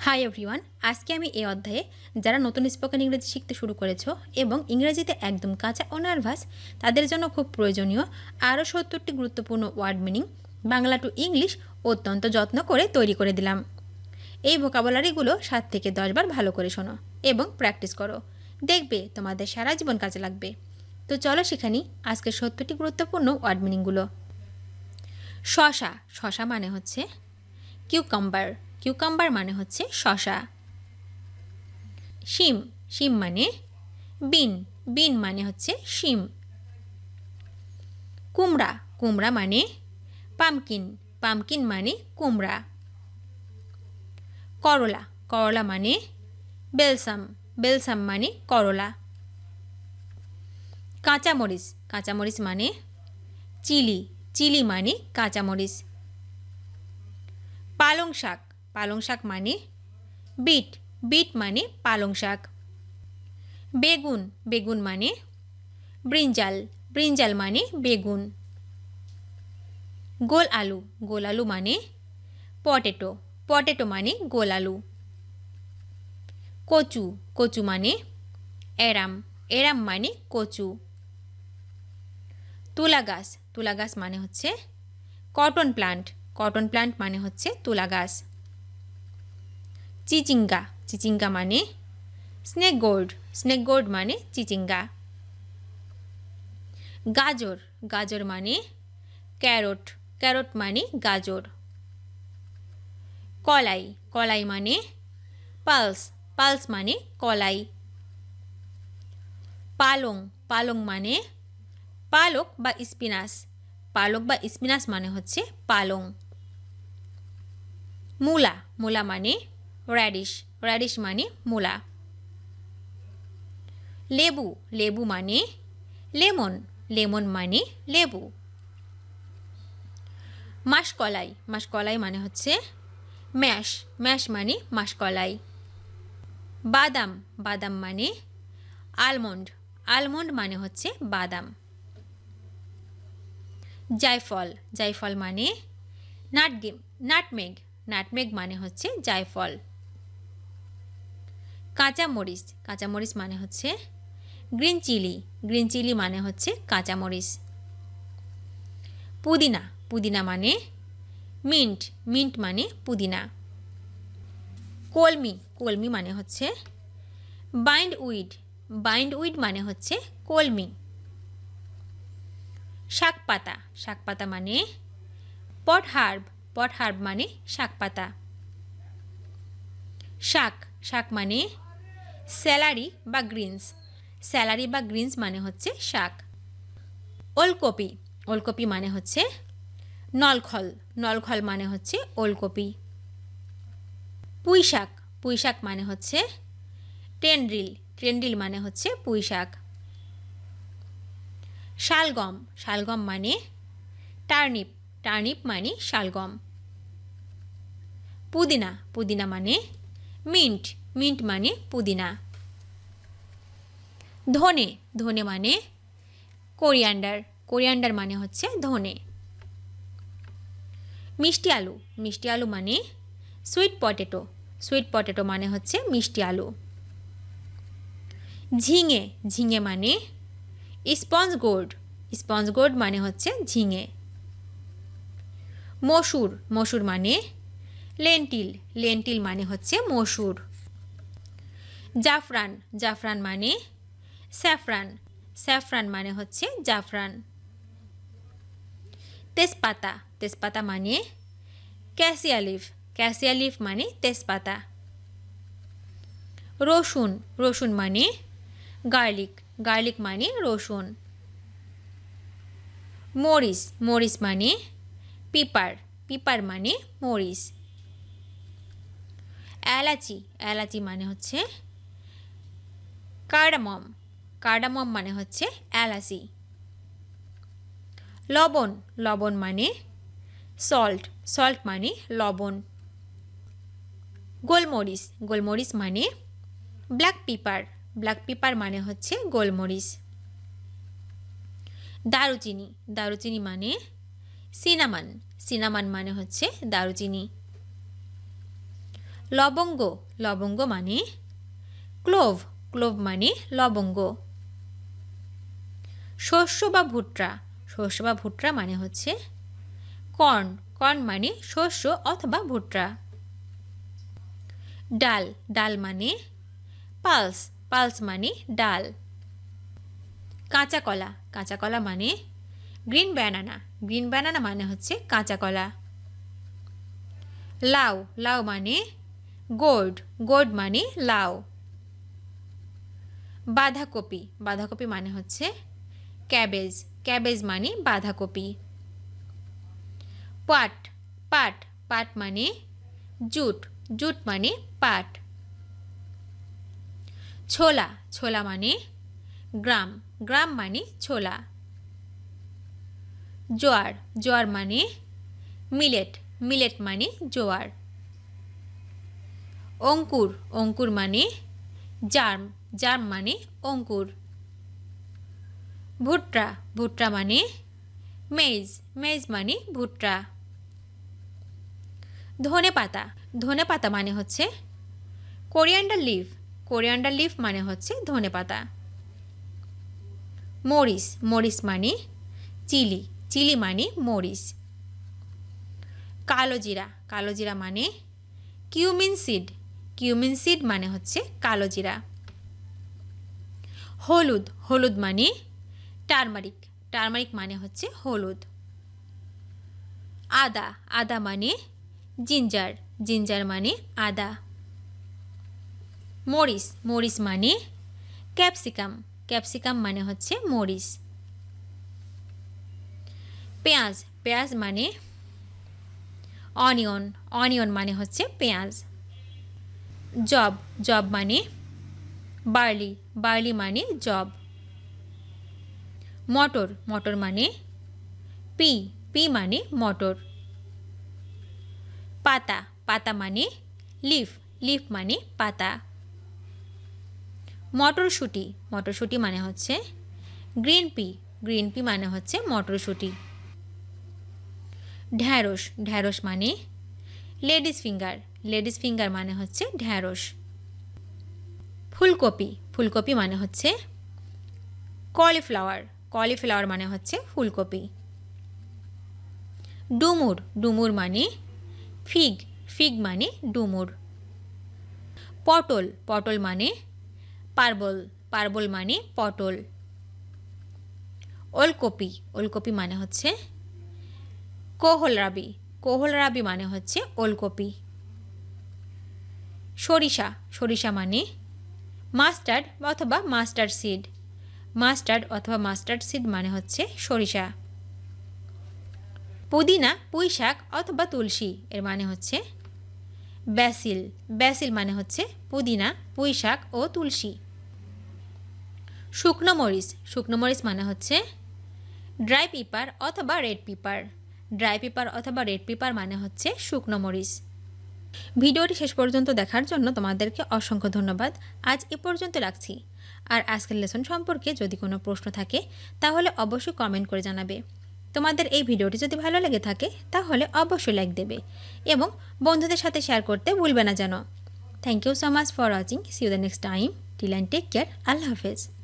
Hi everyone, আজকে আমি এই অধ্যায়ে যারা নতুন স্পোকেন ইংরেজি শিখতে শুরু করেছো এবং ইংরেজিতে একদম কাঁচা ও নার্ভাস তাদের জন্য খুব প্রয়োজনীয় আরও ৭০টি গুরুত্বপূর্ণ word meaning Bangla to English অত্যন্ত যত্ন করে তৈরি করে দিলাম। এই ভোকাবুলারিগুলো ৭ থেকে ১০ বার ভালো করে শোনো এবং প্র্যাকটিস করো, দেখবে তোমাদের সারা জীবন কাজে লাগবে। তো চলো শিখে নিই আজকের ৭০টি গুরুত্বপূর্ণ ওয়ার্ড মিনিংগুলো। শশা, শশা মানে হচ্ছে কিউকাম্বার, কিউকাম্বার মানে হচ্ছে শশা। শিম, শিম মানে বিন, বিন মানে হচ্ছে শিম। কুমড়া, কুমড়া মানে পামকিন, পামকিন মানে কুমড়া। করলা, করলা মানে বেলসাম, বেলসাম মানে করলা। কাঁচামরিচ, কাঁচামরিচ মানে চিলি, চিলি মানে কাঁচামরিচ। পালং শাক, পালং শাক মানে বিট, বিট মানে পালং শাক। বেগুন, বেগুন মানে ব্রিঞ্জাল, ব্রিঞ্জাল মানে বেগুন। গোল আলু, গোল আলু মানে পটেটো, পটেটো মানে গোল আলু। কচু, কচু মানে এরাম, এরাম মানে কচু। তুলা গাছ, তুলা গাছ মানে হচ্ছে কটন প্লান্ট, কটন প্লান্ট মানে হচ্ছে তুলা গাছ। চিচিঙ্গা, চিচিঙ্গা মানে স্নেক গোর্ড, স্নেক গোর্ড মানে চিচিঙ্গা। গাজর, গাজর মানে ক্যারট, ক্যারট মানে গাজর। কলাই, কলাই মানে পালস, পালস মানে কলাই। পালং, পালং মানে পালক বা স্পিনাচ, পালক বা স্পিনাচ মানে হচ্ছে পালং। মূলা, মূলা মানে র্যাডিশ, র্যাডিশ মানে মূলা। লেবু, লেবু মানে লেমন, লেমন মানে লেবু। মাসকলাই, মাসকলাই মানে হচ্ছে ম্যাশ, ম্যাশ মানে মাসকলাই। বাদাম, বাদাম মানে আলমন্ড, আলমন্ড মানে হচ্ছে বাদাম। জায়ফল, জায়ফল মানে নাটগেম, নাটমেগ, নাটমেগ মানে হচ্ছে জায়ফল। কাঁচামরিচ, কাঁচামরিচ মানে হচ্ছে গ্রিন চিলি, গ্রিন চিলি মানে হচ্ছে কাঁচামরিচ। পুদিনা, পুদিনা মানে মিন্ট, মিন্ট মানে পুদিনা। কলমি, কলমি মানে হচ্ছে বাইন্ড উইড, বাইন্ড উইড মানে হচ্ছে কলমি। শাক পাতা, শাক পাতা মানে পট হার্ব, পট হার্ব মানে শাক পাতা। শাক, শাক মানে স্যালারি বা গ্রিনস, স্যালারি বা গ্রিনস মানে হচ্ছে শাক। ওলকপি, ওলকপি মানে হচ্ছে নলখল, নলখল মানে হচ্ছে ওলকপি। পুঁই শাক, পুঁই শাক মানে হচ্ছে টেন্ড্রিল, টেন্ড্রিল মানে হচ্ছে পুঁই শাক। শালগম, শালগম মানে টার্নিপ, টার্নিপ মানে শালগম। পুদিনা, পুদিনা মানে মিন্ট, মিন্ট মানে পুদিনা। ধনে, ধনে মানে কোরিয়ান্ডার, কোরিয়ান্ডার মানে হচ্ছে ধনে। মিষ্টি আলু, মিষ্টি আলু মানে সুইট পটেটো, সুইট পটেটো মানে হচ্ছে মিষ্টি আলু। ঝিঙে, ঝিঙে মানে স্পঞ্জ গোর্ড, স্পঞ্জ গোর্ড মানে হচ্ছে ঝিঙে। মসুর, মসুর মানে লেন্টিল, লেন্টিল মানে হচ্ছে মসুর। জাফরান, জাফরান মানে স্যাফরান, স্যাফরান মানে হচ্ছে জাফরান। তেজপাতা, তেজপাতা মানে ক্যাসিয়া লিফ, ক্যাসিয়া লিফ মানে তেজপাতা। রসুন, রসুন মানে গার্লিক, গার্লিক মানে রসুন। মরিচ, মরিচ মানে পিপার, পিপার মানে মরিচ। এলাচি, এলাচি মানে হচ্ছে কার্ডামম, কার্ডামম মানে হচ্ছে এলাচি। লবণ, লবণ মানে সল্ট, সল্ট মানে লবণ। গোলমরিচ, গোলমরিচ মানে ব্ল্যাক পিপার, ব্ল্যাক পিপার মানে হচ্ছে গোলমরিচ। দারুচিনি, দারুচিনি মানে সিনামান, সিনামান মানে হচ্ছে দারুচিনি। লবঙ্গ লবঙ্গ মানে ক্লোভ ক্লোভ মানে লবঙ্গ শস্য বা ভুট্টা মানে হচ্ছে কর্ন কর্ন মানে শস্য অথবা ভুট্টা ডাল ডাল মানে পালস পালস মানে ডাল কাঁচা কলা মানে গ্রিন ব্যানানা মানে হচ্ছে কাঁচা কলা লাউ লাউ মানে গোর্ড মানে লাউ বাঁধাকপি মানে হচ্ছে ক্যাবেজ মানে বাঁধাকপি পাট মানে জুট মানে পাট ছোলা মানে গ্রাম মানে ছোলা জোয়ার মানে মিলেট মানে জোয়ার অঙ্কুর মানে জার্ম মানে অঙ্কুর ভুট্টা মানে মেজ মানে ভুট্টা ধনেপাতা মানে হচ্ছে কোরিয়ান্ডার লিফ মানে হচ্ছে ধনেপাতা মরিচ মানে চিলি মানে মরিচ কালো জিরা মানে কিউমিন সিড মানে হচ্ছে কালো জিরা হলুদ মানে টারমারিক মানে হচ্ছে হলুদ আদা মানে জিঞ্জার মানে আদা মরিচ মানে ক্যাপসিকাম মানে হচ্ছে মরিচ পেঁয়াজ মানে অনিয়ন মানে হচ্ছে পেঁয়াজ জব মানে বার্লি মানে জব মটর মানে পি মানে মটর পাতা মানে লিফ মানে পাতা মটরশুঁটি মানে হচ্ছে গ্রিন পি মানে হচ্ছে মটরশুঁটি ঢ্যাঁড়স মানে লেডিস ফিঙ্গার মানে হচ্ছে ঢ্যাঁড়স ফুলকপি মানে হচ্ছে কলিফ্লাওয়ার মানে হচ্ছে ফুলকপি ডুমুর মানে ফিগ মানে ডুমুর পটল মানে পার্বল মানে পটল ওলকপি মানে হচ্ছে কোহলরাবি মানে হচ্ছে ওলকপি সরিষা মানে মাস্টার্ড অথবা মাস্টার্ড সিড মানে হচ্ছে সরিষা পুদিনা পুঁইশাক অথবা তুলসী এর মানে হচ্ছে ব্যাসিল মানে হচ্ছে পুদিনা পুঁইশাক ও তুলসী শুকনো মরিচ মানে হচ্ছে ড্রাই পেপার অথবা রেড পেপার মানে হচ্ছে শুকনো মরিচ ভিডিওটি শেষ পর্যন্ত দেখার জন্য তোমাদেরকে অসংখ্য ধন্যবাদ আজ এ পর্যন্ত রাখছি আর আজকের লেসন সম্পর্কে যদি কোনো প্রশ্ন থাকে তাহলে অবশ্যই কমেন্ট করে জানাবে তোমাদের এই ভিডিওটি যদি ভালো লেগে থাকে তাহলে অবশ্যই লাইক দেবে এবং বন্ধুদের সাথে শেয়ার করতে ভুলবে না যেন thank you so much for watching see you the next time till and take care আল্লাহ হাফেজ